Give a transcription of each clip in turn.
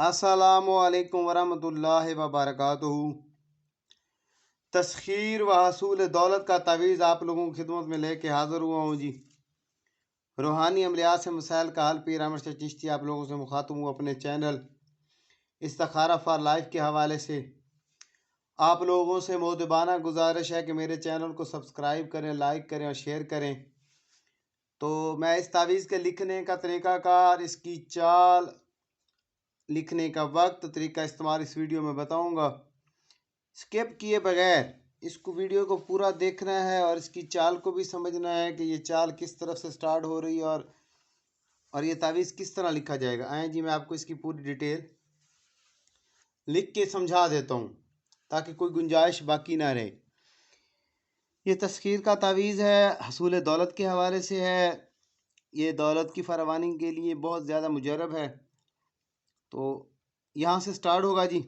अस्सलामुअलैकुम वरहमतुल्लाहि वबरकातुहू। तस्खीर व हसूल दौलत का तावीज़ आप लोगों की खिदमत में लेके हाज़िर हुआ हूँ जी। रूहानी अमलियात से मसाइल का हल पीर अहमद शरीफ चिश्ती आप लोगों से मुखातब हूँ अपने चैनल इस्तिखारा फॉर लाइफ के हवाले से। आप लोगों से मोदबाना गुजारिश है कि मेरे चैनल को सब्सक्राइब करें, लाइक करें और शेयर करें। तो मैं इस तावीज़ के लिखने का तरीक़ाकार, इसकी चाल, लिखने का वक्त, तरीका इस्तेमाल इस वीडियो में बताऊंगा। स्किप किए बगैर इसको वीडियो को पूरा देखना है और इसकी चाल को भी समझना है कि ये चाल किस तरफ से स्टार्ट हो रही है और ये तावीज़ किस तरह लिखा जाएगा। आए जी, मैं आपको इसकी पूरी डिटेल लिख के समझा देता हूँ ताकि कोई गुंजाइश बाकी ना रहे। ये तस्खीर का तावीज़ है, हसूल दौलत के हवाले से है। ये दौलत की फरावानी के लिए बहुत ज़्यादा मुजरब है। तो यहाँ से स्टार्ट होगा जी।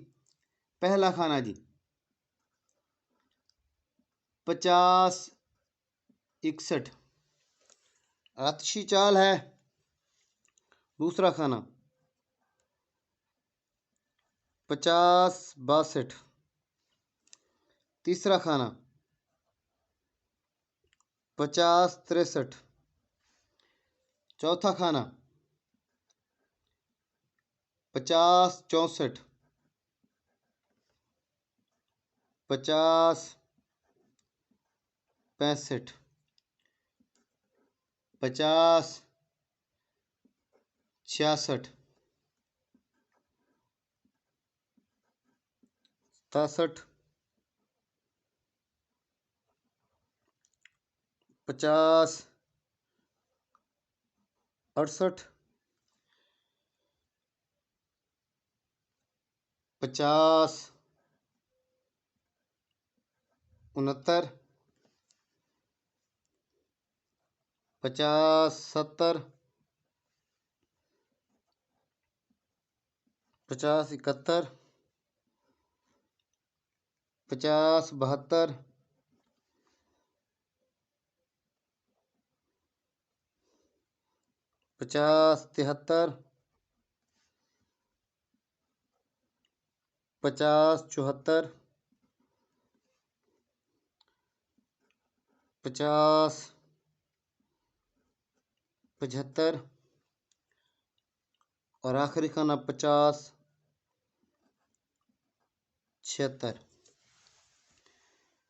पहला खाना जी 50-61 आतिशी चाल है। दूसरा खाना 50-62। तीसरा खाना 50-63। चौथा खाना 50-64। 50-65। 50-66। 67। 50-68। 50-69। 50-70। 50-71। 50-72। 50-73। 50-74। 50-75 और आखिरी खाना 50-76।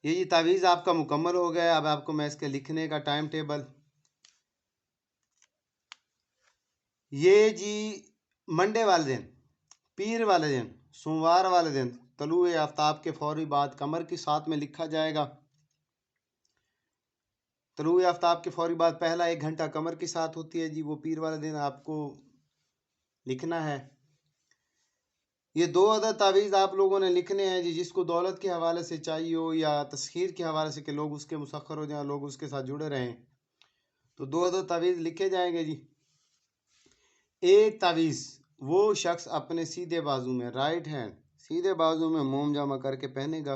ये तावीज़ आपका मुकम्मल हो गया। अब आपको मैं इसके लिखने का टाइम टेबल, ये जी मंडे वाले दिन, पीर वाले दिन, सोमवार वाले दिन तलुए आफ्ताब के फौरी बाद कमर की साथ में लिखा जाएगा। तलुए आफ्ताब के फौरी बाद पहला 1 घंटा कमर की साथ होती है जी, वो पीर वाले दिन आपको लिखना है। ये 2 अदद तावीज़ आप लोगों ने लिखने हैं जी। जिसको दौलत के हवाले से चाहिए हो या तस्खीर के हवाले से कि लोग उसके मुसख्खर हो जाएं, लोग उसके साथ जुड़े रहें, तो 2 अदद तावीज़ लिखे जाएंगे जी। एक तावीज़ वो शख्स अपने सीधे बाजू में, राइट हैंड सीधे बाजू में मोम जमा करके पहनेगा।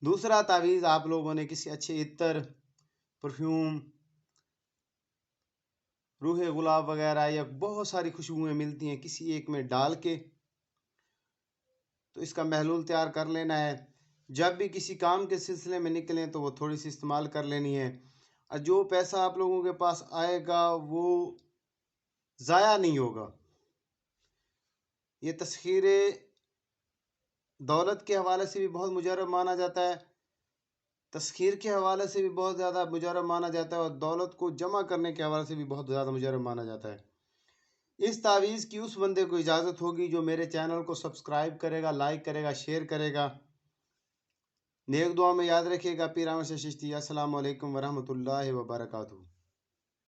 दूसरा तावीज़ आप लोगों ने किसी अच्छे इत्र, परफ्यूम, रूह गुलाब वगैरह या बहुत सारी खुशबुएं मिलती हैं, किसी एक में डाल के तो इसका महलूल तैयार कर लेना है। जब भी किसी काम के सिलसिले में निकलें तो वो थोड़ी सी इस्तेमाल कर लेनी है। और जो पैसा आप लोगों के पास आएगा वो ज़ाया नहीं होगा। ये तस्खीर दौलत के हवाले से भी बहुत मुजरब माना जाता है, तस्खीर के हवाले से भी बहुत ज़्यादा मुजरब माना जाता है और दौलत को जमा करने के हवाले से भी बहुत ज़्यादा मुजरब माना जाता है। इस तावीज़ की उस बंदे को इजाज़त होगी जो मेरे चैनल को सब्सक्राइब करेगा, लाइक करेगा, शेयर करेगा। नेक दुआ में याद रखिएगा। पीर अहमद शरीफ चिश्ती। अस्सलामु अलैकुम वरहमतुल्लाहि वबरकातुहू।